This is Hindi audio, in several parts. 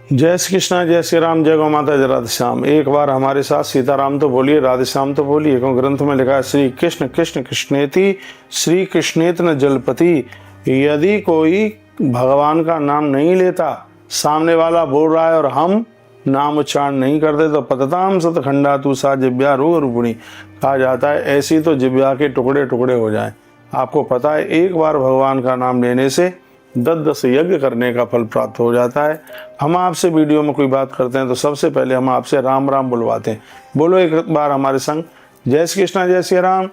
जय श्री कृष्णा, जय श्री राम, जय गौ माता, जय राधे श्याम। एक बार हमारे साथ सीताराम तो बोलिए, राधे श्याम तो बोलिए। क्योंकि ग्रंथ में लिखा है श्री कृष्ण कृष्ण कृष्णेति श्री कृष्णेत न जलपति। यदि कोई भगवान का नाम नहीं लेता, सामने वाला बोल रहा है और हम नाम उच्चारण नहीं करते, तो पतताम सतखंडा तू सा जिब्या रोग रूपिणी। कहा जाता है ऐसी तो जिब्या के टुकड़े टुकड़े हो जाएं। आपको पता है एक बार भगवान का नाम लेने से 10-10 यज्ञ करने का फल प्राप्त हो जाता है। हम आपसे वीडियो में कोई बात करते हैं तो सबसे पहले हम आपसे राम राम बुलवाते हैं। बोलो एक बार हमारे संग, जय श्री कृष्णा, जय श्री राम,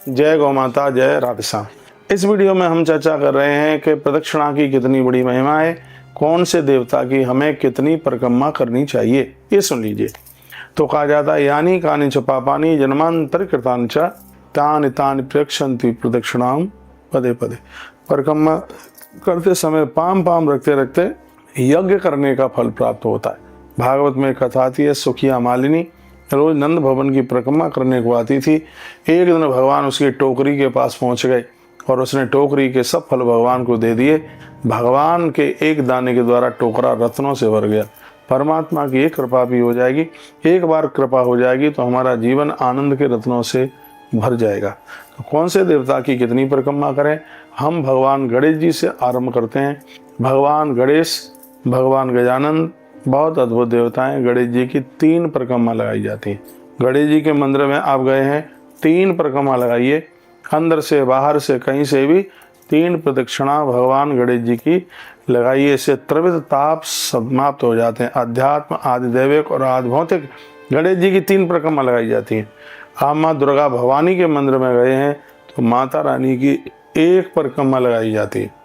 जय गौ माता, जय राधे श्याम। इस वीडियो में हम चर्चा कर रहे हैं कि प्रदक्षिणा की कितनी बड़ी महिमा है, कौन से देवता की हमें कितनी परिक्रमा करनी चाहिए, ये सुन लीजिए। तो कहा जाता है यानी कानि च पापानि जन्मांतर कृतानि च तानि तानि प्रयक्षन्ति प्रदक्षिणाम पदे पदे। परिक्रमा करते समय पाम पाम रखते रखते यज्ञ करने का फल प्राप्त होता है। भागवत में कथा आती है, सुखिया मालिनी रोज नंद भवन की परिक्रमा करने को आती थी। एक दिन भगवान उसकी टोकरी के पास पहुंच गए और उसने टोकरी के सब फल भगवान को दे दिए। भगवान के एक दाने के द्वारा टोकरा रत्नों से भर गया। परमात्मा की एक कृपा भी हो जाएगी, एक बार कृपा हो जाएगी तो हमारा जीवन आनंद के रत्नों से भर जाएगा। तो कौन से देवता की कितनी परिक्रमा करें? हम भगवान गणेश जी से आरंभ करते हैं। भगवान गणेश, भगवान गजानन बहुत अद्भुत देवता हैं। गणेश जी की 3 परिक्रमा लगाई जाती है। गणेश जी के मंदिर में आप गए हैं, 3 परिक्रमा लगाइए, अंदर से बाहर से कहीं से भी 3 प्रदक्षिणा भगवान गणेश जी की लगाइए। इससे त्रिविध ताप समाप्त हो जाते हैं। अध्यात्म, आदिदैविक और आदि भौतिक गणेश जी की 3 परिक्रमा लगाई जाती हैं। आप माँ दुर्गा भवानी के मंदिर में गए हैं तो माता रानी की 1 परिक्रमा लगाई जाती है।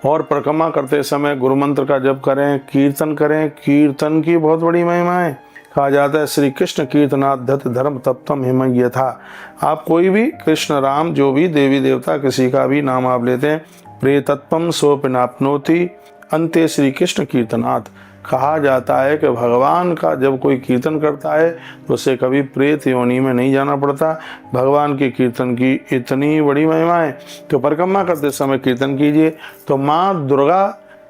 और परिक्रमा करते समय गुरु मंत्र का जप करें, कीर्तन करें। कीर्तन की बहुत बड़ी महिमा है। कहा जाता है श्री कृष्ण कीर्तनाथ धत धर्म तप्तम हिमय था। आप कोई भी कृष्ण राम जो भी देवी देवता किसी का भी नाम आप लेते हैं, प्रिय तत्पम सोपनापनोति अंत्य श्री कृष्ण कीर्तनाथ। कहा जाता है कि भगवान का जब कोई कीर्तन करता है तो उसे कभी प्रेत योनि में नहीं जाना पड़ता। भगवान के कीर्तन की इतनी बड़ी महिमा है। तो परिक्रमा करते समय कीर्तन कीजिए। तो माँ दुर्गा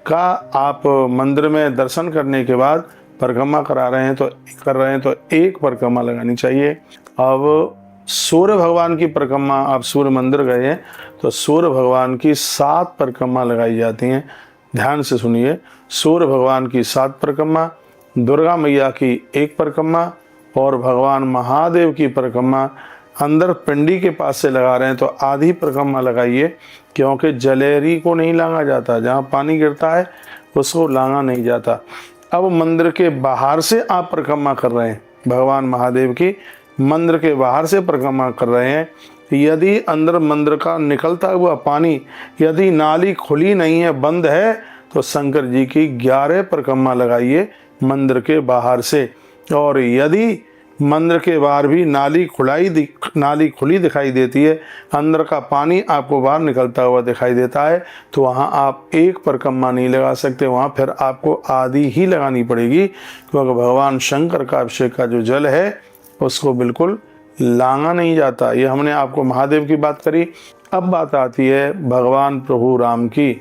का आप मंदिर में दर्शन करने के बाद परिक्रमा कर रहे हैं तो 1 परिक्रमा लगानी चाहिए। अब सूर्य भगवान की परिक्रमा, आप सूर्य मंदिर गए हैं तो सूर्य भगवान की 7 परिक्रमा लगाई जाती हैं। ध्यान से सुनिए, सूर्य भगवान की 7 परिक्रमा, दुर्गा मैया की 1 परिक्रमा और भगवान महादेव की परिक्रमा अंदर पिंडी के पास से लगा रहे हैं तो आधी परिक्रमा लगाइए। क्योंकि जलेरी को नहीं लांगा जाता, जहाँ पानी गिरता है उसको लांगा नहीं जाता। अब मंदिर के बाहर से आप परिक्रमा कर रहे हैं, भगवान महादेव की मंदिर के बाहर से परिक्रमा कर रहे हैं। यदि अंदर मंदिर का निकलता हुआ पानी, यदि नाली खुली नहीं है, बंद है, तो शंकर जी की 11 परिक्रमा लगाइए मंदिर के बाहर से। और यदि मंदिर के बाहर भी नाली खुली दिखाई देती है, अंदर का पानी आपको बाहर निकलता हुआ दिखाई देता है, तो वहाँ आप 1 परिक्रमा नहीं लगा सकते, वहाँ फिर आपको आधी ही लगानी पड़ेगी। क्योंकि भगवान शंकर का अभिषेक का जो जल है उसको बिल्कुल लांगा नहीं जाता। ये हमने आपको महादेव की बात करी। अब बात आती है भगवान प्रभु राम की,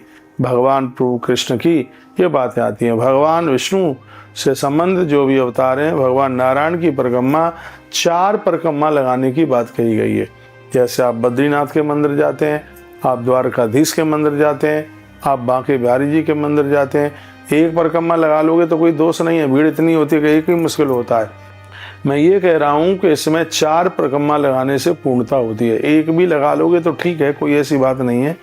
भगवान प्रभु कृष्ण की, ये बातें आती हैं। भगवान विष्णु से संबंध जो भी अवतार हैं, भगवान नारायण की परिक्रमा 4 परिक्रमा लगाने की बात कही गई है। जैसे आप बद्रीनाथ के मंदिर जाते हैं, आप द्वारकाधीश के मंदिर जाते हैं, आप बांके बिहारी जी के मंदिर जाते हैं, 1 परिक्रमा लगा लोगे तो कोई दोष नहीं है। भीड़ इतनी होती है कि एक ही मुश्किल होता है। मैं ये कह रहा हूँ कि इसमें 4 परिक्रमा लगाने से पूर्णता होती है। 1 भी लगा लोगे तो ठीक है, कोई ऐसी बात नहीं है।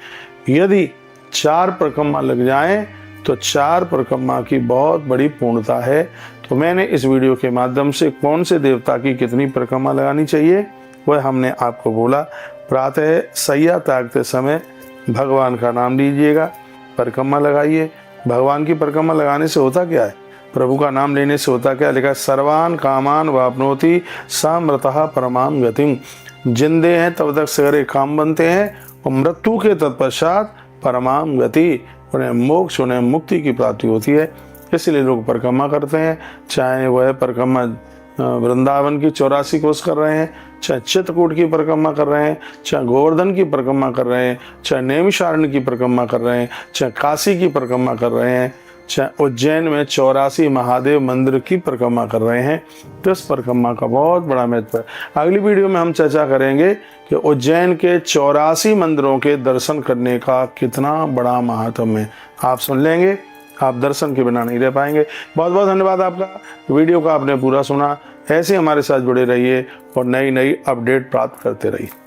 यदि 4 परिक्रमा लग जाएं तो 4 परिक्रमा की बहुत बड़ी पूर्णता है। तो मैंने इस वीडियो के माध्यम से कौन से देवता की कितनी परिक्रमा लगानी चाहिए वह हमने आपको बोला। प्रातः सैया त्यागते समय भगवान का नाम लीजिएगा, परिक्रमा लगाइए। भगवान की परिक्रमा लगाने से होता क्या है, प्रभु का नाम लेने से होता क्या? लिखा सर्वान कामान वापनोति समृतः परमाम गतिम। जिंदे हैं तब तक सारे काम बनते हैं और मृत्यु के तत्पश्चात परमाम गति, उन्हें मोक्ष, उन्हें मुक्ति की प्राप्ति होती है। इसलिए लोग परिक्रमा करते हैं। चाहे वह परिक्रमा वृंदावन की 84 कोस कर रहे हैं, चाहे चित्रकूट की परिक्रमा कर रहे हैं, चाहे गोवर्धन की परिक्रमा कर रहे हैं, चाहे नैमिषारण्य की परिक्रमा कर रहे हैं, चाहे काशी की परिक्रमा कर रहे हैं, उज्जैन में 84 महादेव मंदिर की परिक्रमा कर रहे हैं। तो इस परिक्रमा का बहुत बड़ा महत्व है। अगली वीडियो में हम चर्चा करेंगे कि उज्जैन के 84 मंदिरों के दर्शन करने का कितना बड़ा महत्व है। आप सुन लेंगे, आप दर्शन के बिना नहीं रह पाएंगे। बहुत बहुत धन्यवाद आपका। वीडियो को आपने पूरा सुना। ऐसे हमारे साथ जुड़े रहिए और नई नई अपडेट प्राप्त करते रहिए।